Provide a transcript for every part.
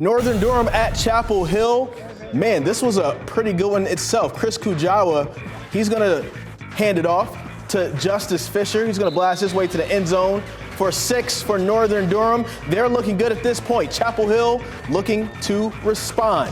Northern Durham at Chapel Hill. Man, this was a pretty good one itself. Chris Kujawa, he's going to hand it off to Justice Fisher. He's going to blast his way to the end zone for 6 for Northern Durham. They're looking good at this point. Chapel Hill looking to respond.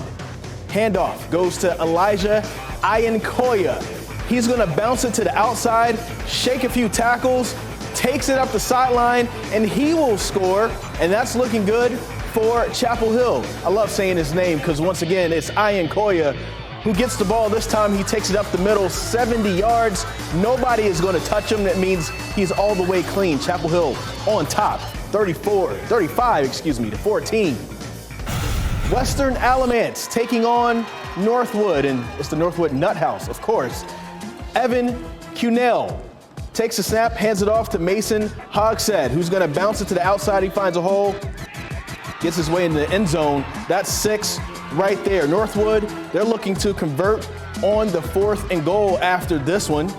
Handoff goes to Elijah Iankoya. He's going to bounce it to the outside, shake a few tackles, takes it up the sideline, and he will score. And that's looking good for Chapel Hill. I love saying his name because, once again, it's Iankoya who gets the ball. This time he takes it up the middle, 70 yards. Nobody is going to touch him. That means he's all the way clean. Chapel Hill on top, 35 to 14. Western Alamance taking on Northwood, and it's the Northwood Nut House, of course. Evan Cunell takes a snap, hands it off to Mason Hogshead, who's going to bounce it to the outside. He finds a hole, gets his way in the end zone. That's 6 right there. Northwood, they're looking to convert on the 4th and goal after this one.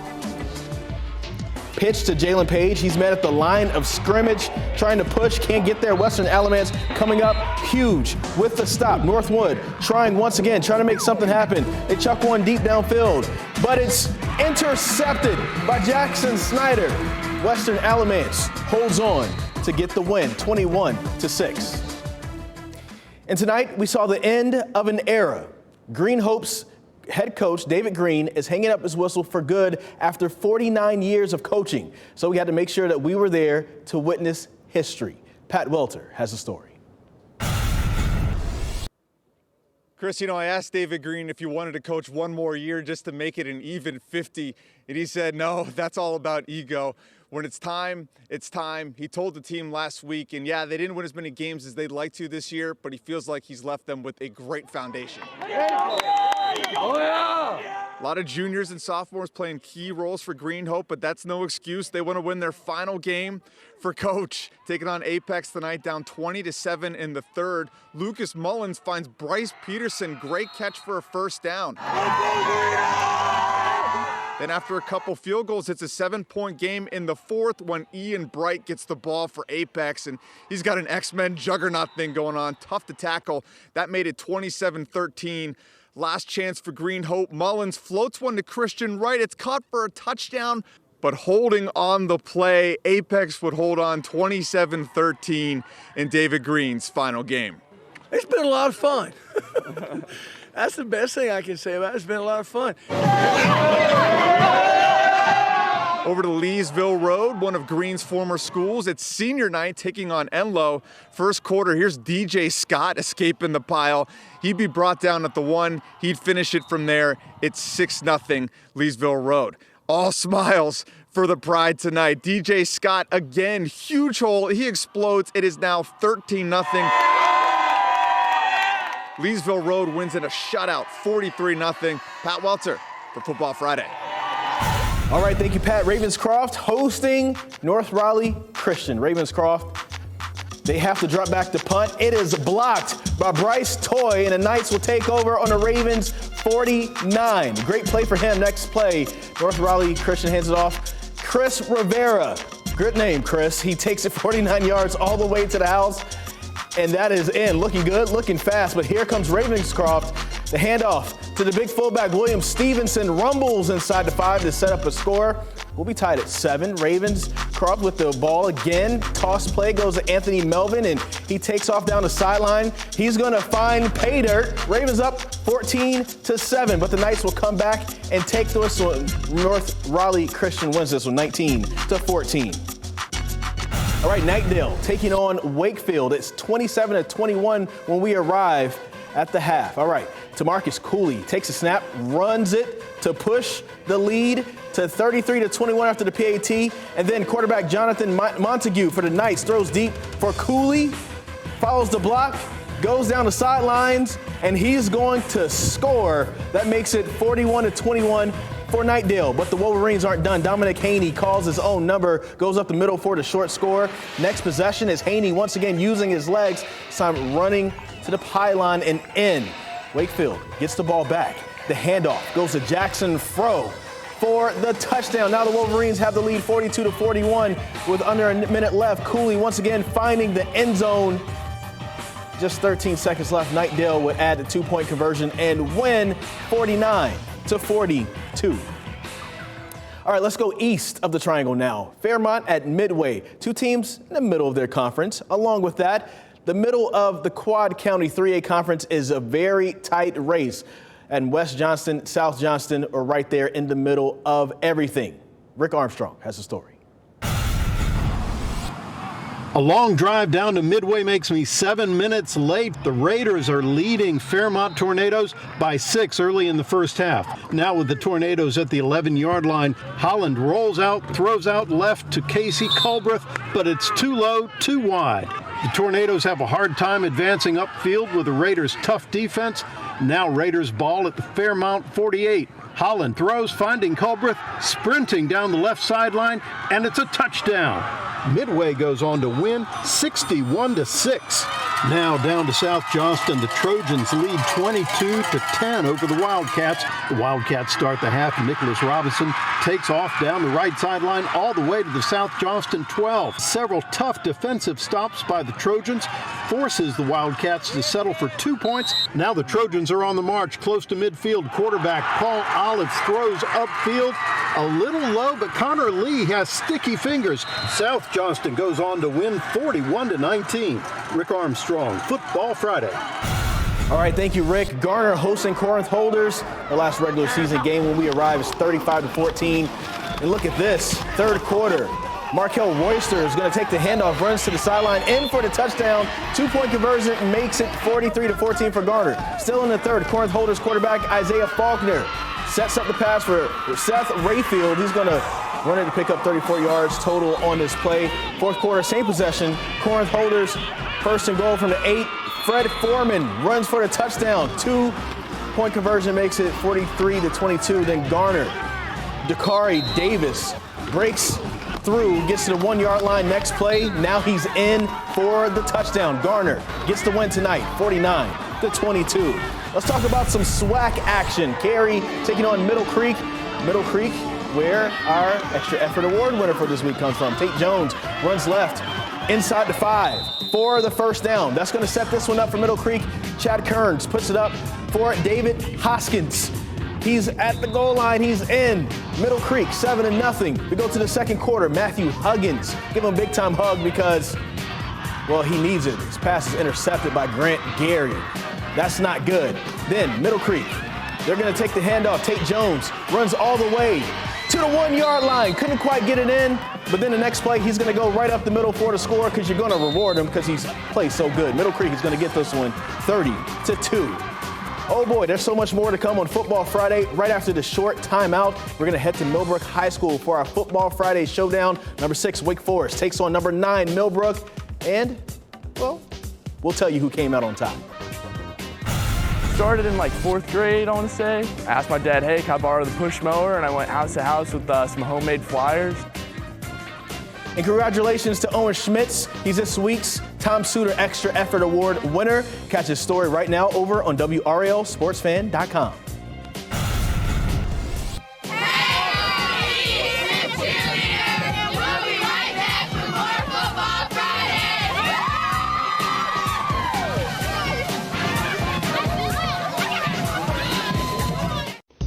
Pitch to Jalen Page. He's met at the line of scrimmage, trying to push, can't get there. Western Alamance coming up huge with the stop. Northwood trying once again, trying to make something happen. They chuck one deep downfield, but it's intercepted by Jackson Snyder. Western Alamance holds on to get the win, 21-6. And tonight we saw the end of an era. Green Hope's head coach, David Green, is hanging up his whistle for good after 49 years of coaching. So we had to make sure that we were there to witness history. Pat Welter has the story. Chris, I asked David Green if he wanted to coach one more year just to make it an even 50, and he said, no, that's all about ego. When it's time, it's time. He told the team last week, and yeah, they didn't win as many games as they'd like to this year, but he feels like he's left them with a great foundation. Oh, yeah. A lot of juniors and sophomores playing key roles for Green Hope, but that's no excuse. They want to win their final game for coach. Taking on Apex tonight, down 20-7 in the 3rd. Lucas Mullins finds Bryce Peterson. Great catch for a first down. Then after a couple field goals, it's a 7-point game in the 4th when Ian Bright gets the ball for Apex, and he's got an X-Men juggernaut thing going on. Tough to tackle. That made it 27-13. Last chance for Green Hope. Mullins floats one to Christian Wright. It's caught for a touchdown, but holding on the play, Apex would hold on 27-13 in David Green's final game. It's been a lot of fun. That's the best thing I can say about it. It's been a lot of fun. Over to Leesville Road, one of Green's former schools. It's senior night, taking on Enloe. First quarter, here's DJ Scott escaping the pile. He'd be brought down at the 1. He'd finish it from there. It's 6-0 Leesville Road. All smiles for the Pride tonight. DJ Scott, again, huge hole. He explodes. It is now 13-0. Leesville Road wins in a shutout, 43-0. Pat Welter for Football Friday. All right, thank you, Pat. Ravenscroft hosting North Raleigh Christian. Ravenscroft, they have to drop back the punt. It is blocked by Bryce Toy, and the Knights will take over on the Ravens 49. Great play for him. Next play, North Raleigh Christian hands it off. Chris Rivera, good name, Chris. He takes it 49 yards all the way to the house, and that is in. Looking good, looking fast, but here comes Ravenscroft. The handoff to the big fullback, William Stevenson, rumbles inside the 5 to set up a score. We'll be tied at 7. Ravenscroft with the ball again. Toss play goes to Anthony Melvin, and he takes off down the sideline. He's going to find pay dirt. Ravens up 14-7, but the Knights will come back and take this one. North Raleigh Christian wins this one, 19-14. All right, Knightdale taking on Wakefield. It's 27-21 when we arrive at the half. All right, Tamarcus Cooley takes a snap, runs it to push the lead to 33-21 after the PAT, and then quarterback Jonathan Montague for the Knights throws deep for Cooley, follows the block, goes down the sidelines, and he's going to score. That makes it 41-21 for Knightdale, but the Wolverines aren't done. Dominic Haney calls his own number, goes up the middle for the short score. Next possession is Haney once again using his legs, this time running to the pylon and in. Wakefield gets the ball back. The handoff goes to Jackson Froh for the touchdown. Now the Wolverines have the lead 42-41 with under a minute left. Cooley once again finding the end zone just 13 seconds left. Knightdale would add the 2-point conversion and win 49-42. All right, let's go east of the triangle now. Fairmont at Midway, 2 teams in the middle of their conference. Along with that, the middle of the Quad County 3A conference is a very tight race. And West Johnston, South Johnston are right there in the middle of everything. Rick Armstrong has the story. A long drive down to Midway makes me 7 minutes late. The Raiders are leading Fairmont Tornadoes by 6 early in the first half. Now with the Tornadoes at the 11-yard line, Holland rolls out, throws out left to Casey Culbreth, but it's too low, too wide. The Tornadoes have a hard time advancing upfield with the Raiders' tough defense. Now Raiders ball at the Fairmont 48. Holland throws, finding Culbreth, sprinting down the left sideline, and it's a touchdown. Midway goes on to win 61-6. Now down to South Johnston, the Trojans lead 22-10 over the Wildcats. The Wildcats start the half. Nicholas Robinson takes off down the right sideline all the way to the South Johnston 12. Several tough defensive stops by the Trojans forces the Wildcats to settle for 2 points. Now the Trojans are on the march close to midfield. Quarterback Paul Olive throws upfield. A little low, but Connor Lee has sticky fingers. South Johnston goes on to win 41-19. Rick Armstrong, Football Friday. All right, thank you, Rick. Garner hosting Corinth Holders. The last regular season game when we arrived is 35-14. And look at this, third quarter. Markel Royster is going to take the handoff, runs to the sideline, in for the touchdown. 2-point conversion makes it 43-14 for Garner. Still in the third, Corinth Holders quarterback Isaiah Faulkner sets up the pass for Seth Rayfield. He's going to run it to pick up 34 yards total on this play. Fourth quarter, same possession. Corinth Holders, first and goal from the 8. Fred Foreman runs for the touchdown. 2-point conversion makes it 43-22. Then Garner, Dakari Davis breaks through, gets to the 1-yard line. Next play, now he's in for the touchdown. Garner gets the win tonight, 49-22. Let's talk about some SWAC action. Cary taking on Middle Creek. Middle Creek, where our Extra Effort Award winner for this week comes from. Tate Jones runs left inside the 5 for the first down. That's going to set this one up for Middle Creek. Chad Kearns puts it up for David Hoskins. He's at the goal line. He's in. Middle Creek, 7-0. We go to the second quarter. Matthew Huggins. Give him a big-time hug because, well, he needs it. His pass is intercepted by Grant Gary. That's not good. Then Middle Creek, they're going to take the handoff. Tate Jones runs all the way to the 1-yard line. Couldn't quite get it in, but then the next play, he's going to go right up the middle for the score because you're going to reward him because he's played so good. Middle Creek is going to get this one 30-2. Oh boy, there's so much more to come on Football Friday. Right after the short timeout, we're going to head to Millbrook High School for our Football Friday showdown. Number 6, Wake Forest, takes on number 9, Millbrook. And, well, we'll tell you who came out on top. Started in like 4th grade, I want to say. I asked my dad, hey, can I borrow the push mower? And I went house to house with some homemade flyers. And congratulations to Owen Schmitz. He's this week's Tom Suter Extra Effort Award winner. Catch his story right now over on WRALSportsFan.com.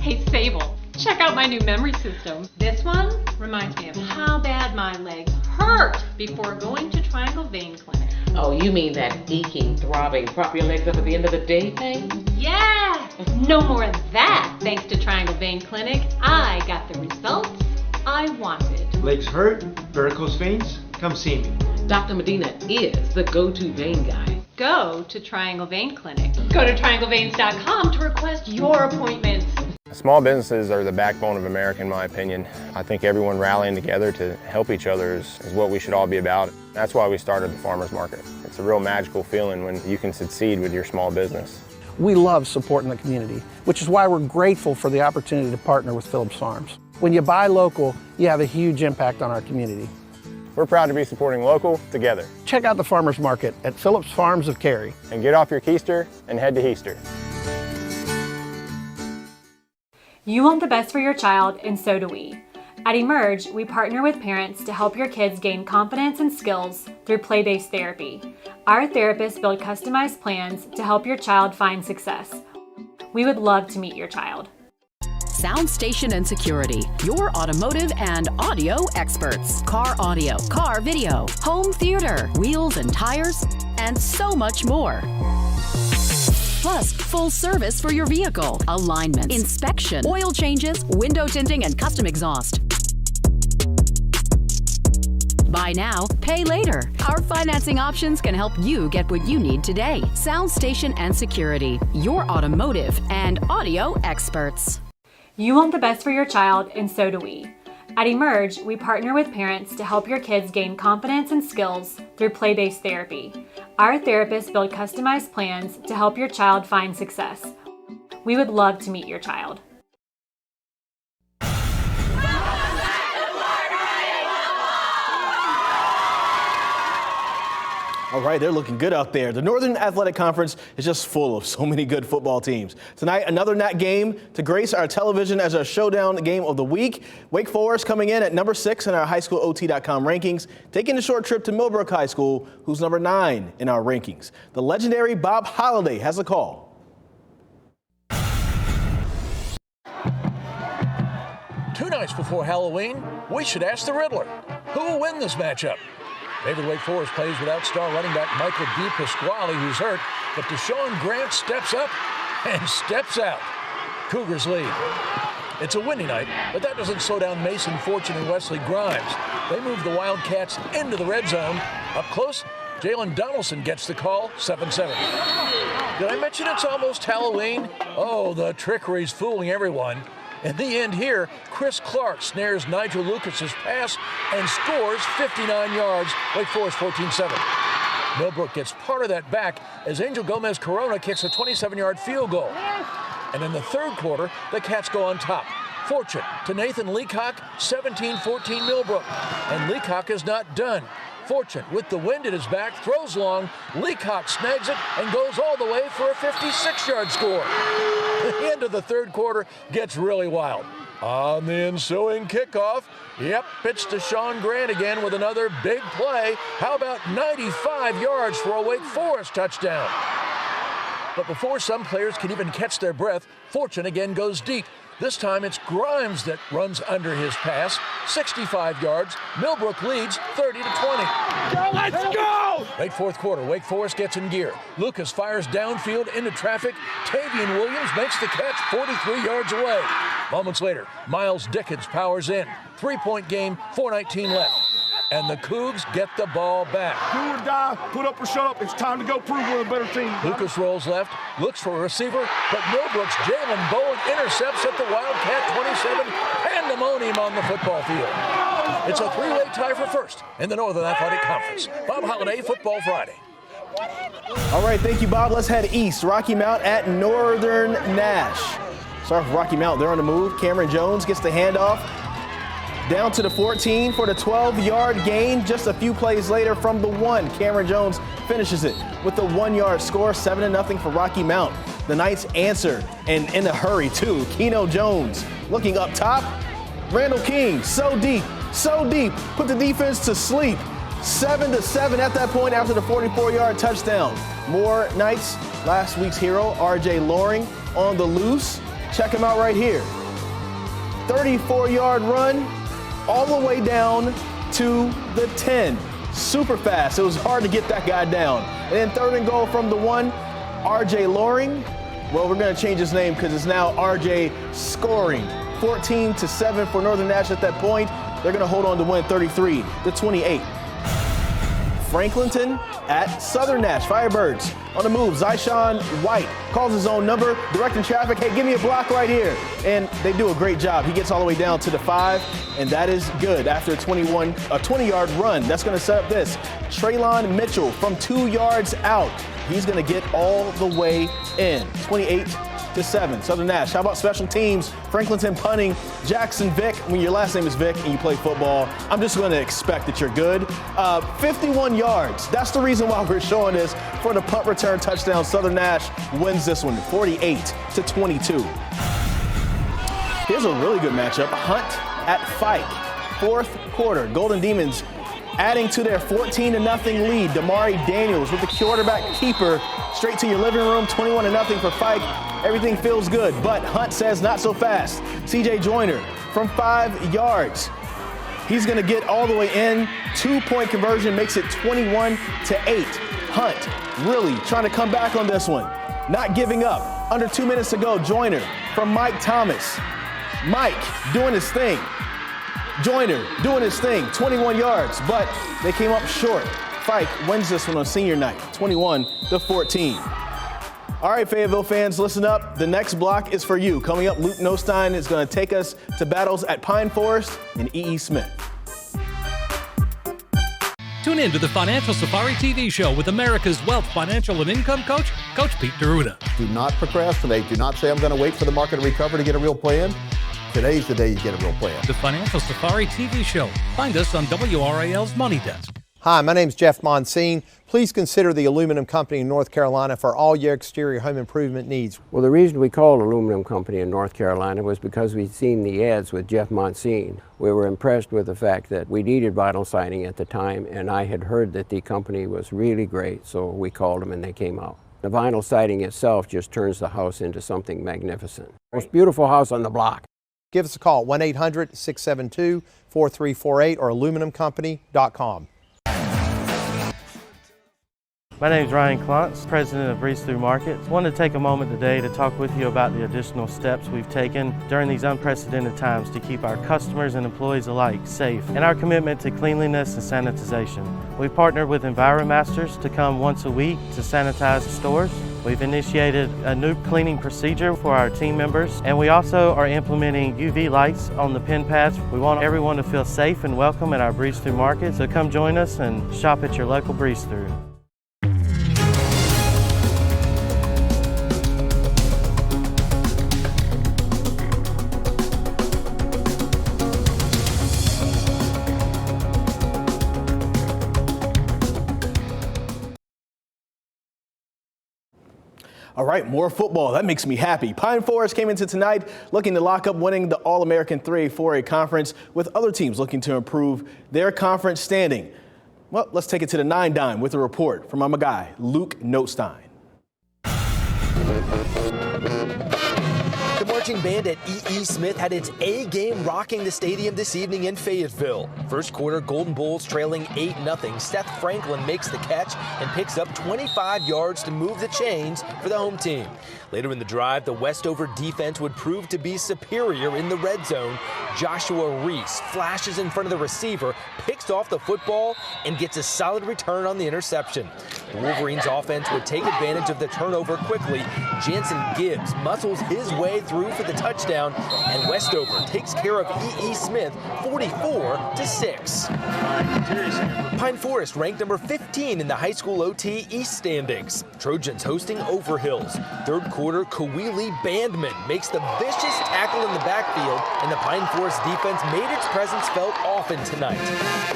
Hey Sable, check out my new memory system. This one reminds me of how bad my legs hurt before going to Triangle Vein Clinic. Oh, you mean that aching, throbbing, prop your legs up at the end of the day thing? Yeah! No more of that, thanks to Triangle Vein Clinic. I got the results I wanted. Legs hurt? Varicose veins? Come see me. Dr. Medina is the go-to vein guy. Go to Triangle Vein Clinic. Go to triangleveins.com to request your appointments. Small businesses are the backbone of America, in my opinion. I think everyone rallying together to help each other is what we should all be about. That's why we started the farmers market. It's a real magical feeling when you can succeed with your small business. We love supporting the community, which is why we're grateful for the opportunity to partner with Phillips Farms. When you buy local, you have a huge impact on our community. We're proud to be supporting local together. Check out the farmers market at Phillips Farms of Cary. And get off your keister and head to Heaster. You want the best for your child, and so do we. At Emerge, we partner with parents to help your kids gain confidence and skills through play-based therapy. Our therapists build customized plans to help your child find success. We would love to meet your child. Sound Station and Security, your automotive and audio experts. Car audio, car video, home theater, wheels and tires, and so much more. Plus, full service for your vehicle, alignment, inspection, oil changes, window tinting, and custom exhaust. Buy now, pay later. Our financing options can help you get what you need today. Sound Station and Security, your automotive and audio experts. You want the best for your child, and so do we. At Emerge, we partner with parents to help your kids gain confidence and skills through play-based therapy. Our therapists build customized plans to help your child find success. We would love to meet your child. All right, they're looking good out there. The Northern Athletic Conference is just full of so many good football teams. Tonight, another NAC game to grace our television as our showdown game of the week. Wake Forest coming in at number 6 in our HighSchoolOT.com rankings, taking a short trip to Millbrook High School, who's number 9 in our rankings. The legendary Bob Holliday has a call. 2 nights before Halloween, we should ask the Riddler, who will win this matchup? David Wake Forest plays without star running back Michael D. Pasquale, who's hurt, but Deshaun Grant steps up and steps out. Cougars lead. It's a windy night, but that doesn't slow down Mason Fortune and Wesley Grimes. They move the Wildcats into the red zone. Up close, Jalen Donaldson gets the call, 7-7. Did I mention it's almost Halloween? Oh, the trickery's fooling everyone. In the end here, Chris Clark snares Nigel Lucas's pass and scores 59 yards. Wake Forest 14-7. Millbrook gets part of that back as Angel Gomez Corona kicks a 27-yard field goal. And in the third quarter, the Cats go on top. Fortune to Nathan Leacock, 17-14 Millbrook. And Leacock is not done. Fortune, with the wind at his back, throws long. Leacock snags it and goes all the way for a 56-yard score. The end of the third quarter gets really wild. On the ensuing kickoff, it's Deshaun Grant again with another big play. How about 95 yards for a Wake Forest touchdown? But before some players can even catch their breath, Fortune again goes deep. This time it's Grimes that runs under his pass. 65 yards. Millbrook leads 30-20. Let's go! Late fourth quarter, Wake Forest gets in gear. Lucas fires downfield into traffic. Tavian Williams makes the catch 43 yards away. Moments later, Miles Dickens powers in. 3-point game, 4:19 left. And the Cougs get the ball back. Do or die, put up or shut up. It's time to go prove we're a better team. Lucas rolls left, looks for a receiver, but Millbrook's Jalen Bowen intercepts at the Wildcat 27. Pandemonium on the football field. It's a 3-way tie for first in the Northern Athletic Conference. Bob Holliday, Football Friday. All right, thank you, Bob. Let's head east. Rocky Mount at Northern Nash. Sorry for Rocky Mount. They're on the move. Cameron Jones gets the handoff. Down to the 14 for the 12-yard gain. Just a few plays later from the 1. Cameron Jones finishes it with the 1-yard score, 7-0 for Rocky Mount. The Knights answer, and in a hurry, too. Keno Jones looking up top. Randall King, so deep, put the defense to sleep. 7-7 at that point after the 44-yard touchdown. More Knights, last week's hero, R.J. Loring, on the loose. Check him out right here. 34-yard run, all the way down to the 10. Super fast. It was hard to get that guy down. And then 3rd and goal from the 1, R.J. Loring. Well, we're going to change his name because it's now R.J. Scoring. 14-7 for Northern Nash at that point. They're going to hold on to win 33-28. Franklinton at Southern Nash. Firebirds on the move. Zyshawn White calls his own number, directing traffic. Hey, give me a block right here. And they do a great job. He gets all the way down to the 5, and that is good after a 20-yard run. That's going to set up this. Traylon Mitchell from 2 yards out. He's going to get all the way in. 28-7. Southern Nash. How about special teams? Franklinton punting. Jackson Vick. When your last name is Vick and you play football, I'm just going to expect that you're good. 51 yards. That's the reason why we're showing this for the punt return touchdown. Southern Nash wins this one, 48-22. Here's a really good matchup. Hunt at Fike. 4th quarter. Golden Demons Adding to their 14-0 lead, Damari Daniels with the quarterback keeper straight to your living room, 21-0 for Fike. Everything feels good, but Hunt says not so fast. CJ Joyner from 5 yards. He's going to get all the way in. 2-point conversion makes it 21-8. Hunt really trying to come back on this one. Not giving up. Under 2 minutes to go. Joyner from Mike Thomas. Mike doing his thing. Joyner doing his thing. 21 yards, but they came up short. Fike wins this one on senior night, 21-14. All right, Fayetteville fans, listen up. The next block is for you. Coming up, Luke Nostine is going to take us to battles at Pine Forest and E.E. Smith. Tune in to the Financial Safari TV show with America's wealth, financial, and income coach, Coach Pete D'Arruda. Do not procrastinate. Do not say, I'm going to wait for the market to recover to get a real plan. Today's the day you get a real plan. The Financial Safari TV show. Find us on WRAL's Money Desk. Hi, my name's Jeff Monsine. Please consider the Aluminum Company in North Carolina for all your exterior home improvement needs. Well, the reason we called Aluminum Company in North Carolina was because we'd seen the ads with Jeff Monsine. We were impressed with the fact that we needed vinyl siding at the time, and I had heard that the company was really great, so we called them and they came out. The vinyl siding itself just turns the house into something magnificent. Most beautiful house on the block. Give us a call, 1-800-672-4348 or aluminumcompany.com. My name is Ryan Klontz, president of Breeze Through Markets. I wanted to take a moment today to talk with you about the additional steps we've taken during these unprecedented times to keep our customers and employees alike safe, and our commitment to cleanliness and sanitization. We've partnered with EnviroMasters to come once a week to sanitize the stores. We've initiated a new cleaning procedure for our team members, and we also are implementing UV lights on the pin pads. We want everyone to feel safe and welcome at our Breeze Through Market, so come join us and shop at your local Breeze Through. All right, more football. That makes me happy. Pine Forest came into tonight looking to lock up winning the All-American 3A/4A conference, with other teams looking to improve their conference standing. Well, let's take it to the 9 dime with a report from my guy, Luke Nostine. The marching band at E.E. Smith had its A game rocking the stadium this evening in Fayetteville. First quarter, Golden Bulls trailing 8-0. Seth Franklin makes the catch and picks up 25 yards to move the chains for the home team. Later in the drive, the Westover defense would prove to be superior in the red zone. Joshua Reese flashes in front of the receiver, picks off the football, and gets a solid return on the interception. The Wolverines offense would take advantage of the turnover quickly. Jansen Gibbs muscles his way through for the touchdown, and Westover takes care of E.E. Smith 44-6. Pine Forest ranked number 15 in the HighSchoolOT East standings. Trojans hosting Overhills. Third quarter, Kawili Bandman makes the vicious tackle in the backfield, and the Pine Forest defense made its presence felt often tonight.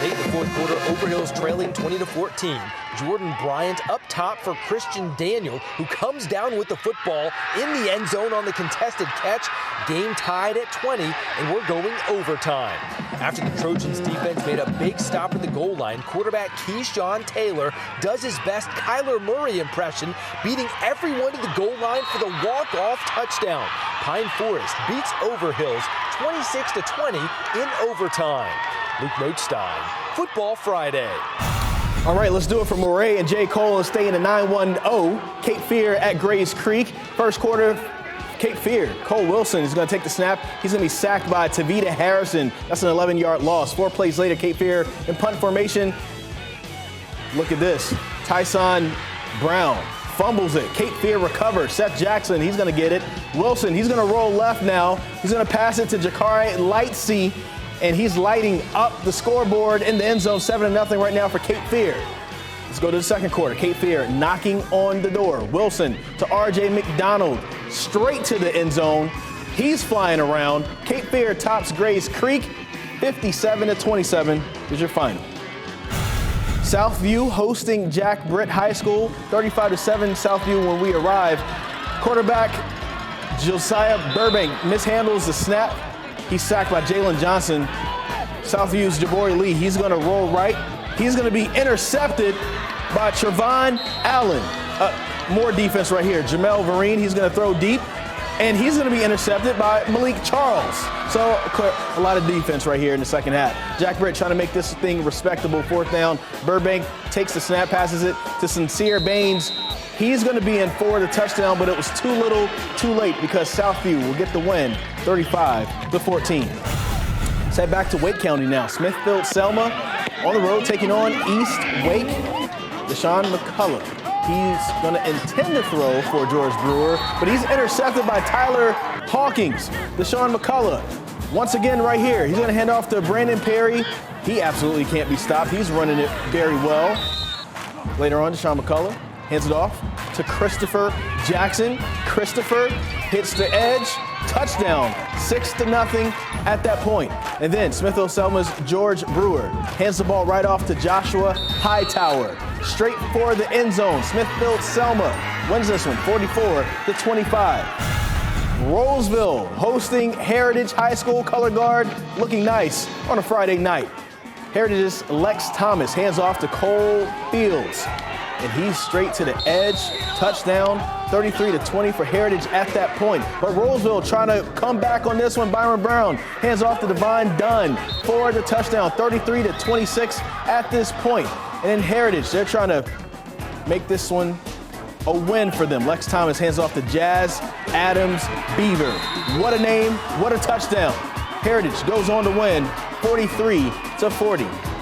Late in the fourth quarter, Overhills trailing 20-14. Jordan Bryant up top for Christian Daniel, who comes down with the football in the end zone on the contested catch. Game tied at 20, and we're going overtime. After the Trojans defense made a big stop at the goal line, quarterback Keyshawn Taylor does his best Kyler Murray impression, beating everyone to the goal line for the walk-off touchdown. Pine Forest beats Overhills 26-20 in overtime. Luke Nostine, Football Friday. All right, let's do it for Moray and J. Cole and stay in the 9-1-0. Cape Fear at Grays Creek. First quarter, Cape Fear. Cole Wilson is going to take the snap. He's going to be sacked by Tavita Harrison. That's an 11-yard loss. 4 plays later, Cape Fear in punt formation. Look at this. Tyson Brown fumbles it. Cape Fear recovers. Seth Jackson, he's going to get it. Wilson, he's going to roll left now. He's going to pass it to Jakari Lightsey, and he's lighting up the scoreboard in the end zone. 7-0 right now for Cape Fear. Let's go to the second quarter. Cape Fear knocking on the door. Wilson to R.J. McDonald, straight to the end zone. He's flying around. Cape Fear tops Grays Creek, 57-27 is your final. Southview hosting Jack Britt High School, 35-7 Southview when we arrive. Quarterback Josiah Burbank mishandles the snap. He's sacked by Jalen Johnson. Southview's Jabori Lee, he's going to roll right. He's going to be intercepted by Trevon Allen. More defense right here. Jamel Vereen, he's going to throw deep, and he's going to be intercepted by Malik Charles. So a lot of defense right here in the second half. Jack Britt trying to make this thing respectable. Fourth down. Burbank takes the snap, passes it to Sincere Baines. He's going to be in for the touchdown, but it was too little, too late because Southview will get the win, 35-14. Let's head back to Wake County now. Smithfield Selma on the road taking on East Wake. Deshaun McCullough. He's going to intend to throw for George Brewer, but he's intercepted by Tyler Hawkins. Deshaun McCullough, once again right here. He's going to hand off to Brandon Perry. He absolutely can't be stopped. He's running it very well. Later on, Deshaun McCullough hands it off to Christopher Jackson. Christopher hits the edge. Touchdown, 6-0 at that point. And then Smithfield Selma's George Brewer hands the ball right off to Joshua Hightower. Straight for the end zone. Smithfield Selma wins this one, 44-25. Roseville hosting Heritage High School. Color guard looking nice on a Friday night. Heritage's Lex Thomas hands off to Cole Fields. And he's straight to the edge. Touchdown, 33-20 for Heritage at that point. But Roseville trying to come back on this one. Byron Brown hands off to Devon Dunn for the touchdown, 33-26 at this point. And in Heritage, they're trying to make this one a win for them. Lex Thomas hands off to Jazz Adams Beaver. What a name, what a touchdown. Heritage goes on to win 43-40.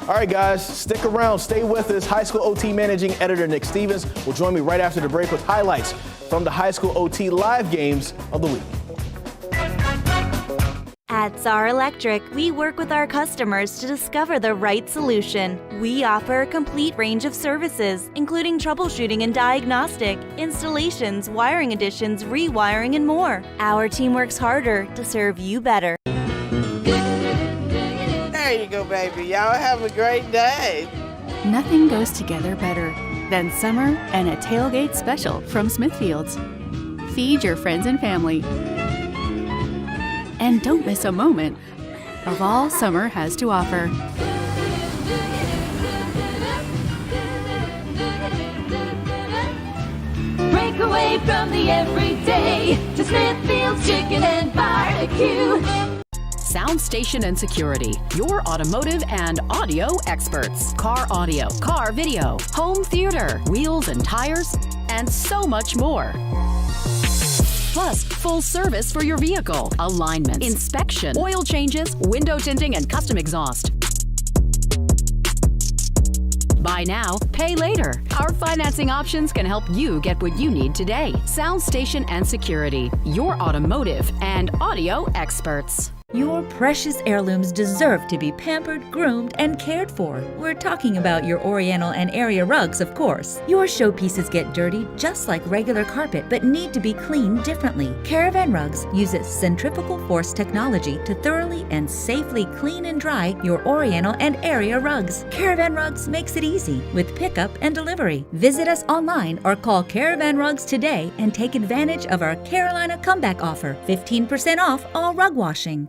All right, guys, stick around. Stay with us. High School OT Managing Editor Nick Stevens will join me right after the break with highlights from the High School OT live games of the week. At Czar Electric, we work with our customers to discover the right solution. We offer a complete range of services, including troubleshooting and diagnostic, installations, wiring additions, rewiring, and more. Our team works harder to serve you better. There you go, baby. Y'all have a great day. Nothing goes together better than summer and a tailgate special from Smithfield's. Feed your friends and family. And don't miss a moment of all summer has to offer. Break away from the everyday to Smithfield's Chicken and Barbecue. Sound Station and Security, your automotive and audio experts. Car audio, car video, home theater, wheels and tires, and so much more. Plus, full service for your vehicle, alignment, inspection, oil changes, window tinting, and custom exhaust. Buy now, pay later. Our financing options can help you get what you need today. Sound Station and Security, your automotive and audio experts. Your precious heirlooms deserve to be pampered, groomed, and cared for. We're talking about your Oriental and area rugs, of course. Your showpieces get dirty just like regular carpet, but need to be cleaned differently. Caravan Rugs uses centrifugal force technology to thoroughly and safely clean and dry your Oriental and area rugs. Caravan Rugs makes it easy with pickup and delivery. Visit us online or call Caravan Rugs today and take advantage of our Carolina Comeback offer, 15% off all rug washing.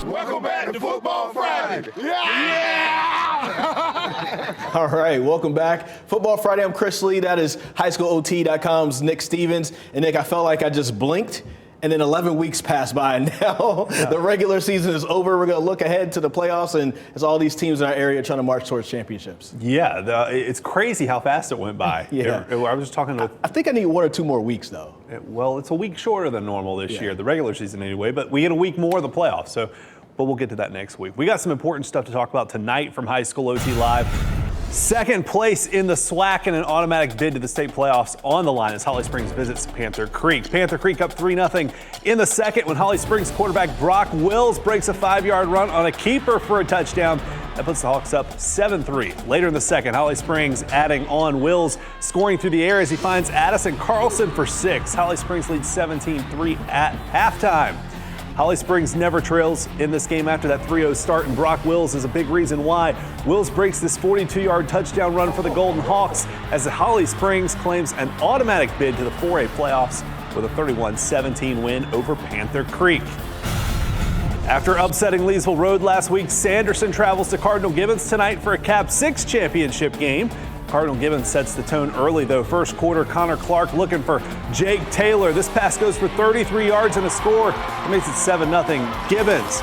Welcome back to Football Friday. Yeah! All right, welcome back. Football Friday, I'm Chris Lee. That is HighSchoolOT.com's Nick Stevens. And Nick, I felt like I just blinked and then 11 weeks passed by. Now the regular season is over. We're going to look ahead to the playoffs, and it's all these teams in our area trying to march towards championships. Yeah, it's crazy how fast it went by. Yeah. I was just talking with. I think I need 1 or 2 more weeks, though. Well, it's a week shorter than normal this year, the regular season anyway, but we get a week more of the playoffs. But we'll get to that next week. We got some important stuff to talk about tonight from High School OT Live. Second place in the SWAC and an automatic bid to the state playoffs on the line as Holly Springs visits Panther Creek. Panther Creek up 3-0 in the second when Holly Springs quarterback Brock Wills breaks a 5-yard run on a keeper for a touchdown. That puts the Hawks up 7-3. Later in the second, Holly Springs adding on Wills, scoring through the air as he finds Addison Carlson for 6. Holly Springs leads 17-3 at halftime. Holly Springs never trails in this game after that 3-0 start, and Brock Wills is a big reason why. Wills breaks this 42-yard touchdown run for the Golden Hawks as the Holly Springs claims an automatic bid to the 4A playoffs with a 31-17 win over Panther Creek. After upsetting Leesville Road last week, Sanderson travels to Cardinal Gibbons tonight for a Cap 6 championship game. Cardinal Gibbons sets the tone early, though. First quarter, Connor Clark looking for Jake Taylor. This pass goes for 33 yards and a score. It makes it 7-0 Gibbons.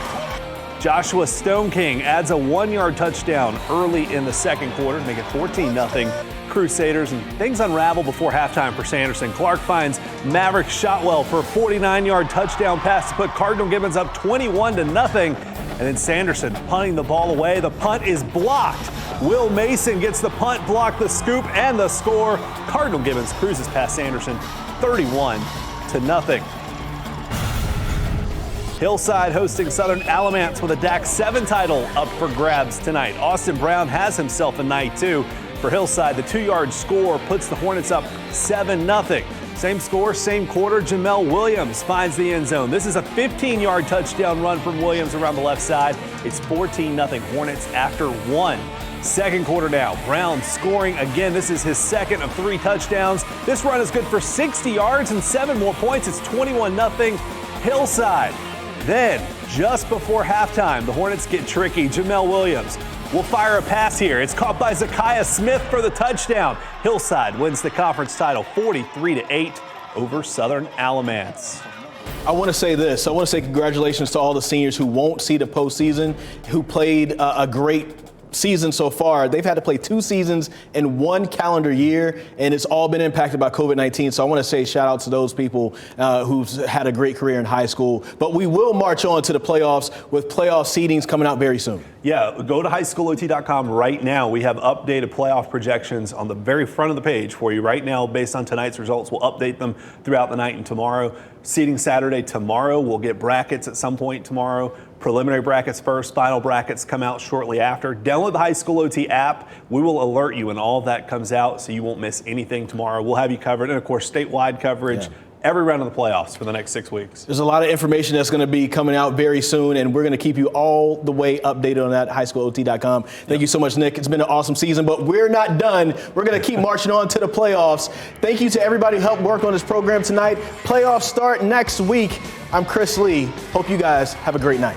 Joshua Stone King adds a 1-yard touchdown early in the second quarter to make it 14-0 Crusaders, and things unravel before halftime for Sanderson. Clark finds Maverick Shotwell for a 49-yard touchdown pass to put Cardinal Gibbons up 21-0. And then Sanderson punting the ball away. The punt is blocked. Will Mason gets the punt, block, the scoop, and the score. Cardinal Gibbons cruises past Sanderson 31-0. Hillside hosting Southern Alamance with a DAC 7 title up for grabs tonight. Austin Brown has himself a night, too. For Hillside, the 2-yard score puts the Hornets up 7-0. Same score, same quarter, Jamel Williams finds the end zone. This is a 15-yard touchdown run from Williams around the left side. It's 14-0 Hornets after 1. Second quarter now, Brown scoring again. This is his second of 3 touchdowns. This run is good for 60 yards and 7 more points. It's 21-0 Hillside. Then, just before halftime, the Hornets get tricky. Jamel Williams will fire a pass here. It's caught by Zakiah Smith for the touchdown. Hillside wins the conference title 43-8 over Southern Alamance. I want to say this. I want to say congratulations to all the seniors who won't see the postseason, who played a great season so far. They've had to play 2 seasons in 1 calendar year, and it's all been impacted by COVID-19. So I want to say shout out to those people who've had a great career in high school. But we will march on to the playoffs with playoff seedings coming out very soon. Yeah, go to HighSchoolOT.com right now. We have updated playoff projections on the very front of the page for you right now based on tonight's results. We'll update them throughout the night and tomorrow. Seeding Saturday tomorrow. We'll get brackets at some point tomorrow. Preliminary brackets first, final brackets come out shortly after. Download the HighSchoolOT app. We will alert you when all of that comes out so you won't miss anything tomorrow. We'll have you covered. And, of course, statewide coverage every round of the playoffs for the next 6 weeks. There's a lot of information that's going to be coming out very soon, and we're going to keep you all the way updated on that, HighSchoolOT.com. Thank you so much, Nick. It's been an awesome season, but we're not done. We're going to keep marching on to the playoffs. Thank you to everybody who helped work on this program tonight. Playoffs start next week. I'm Chris Lee. Hope you guys have a great night.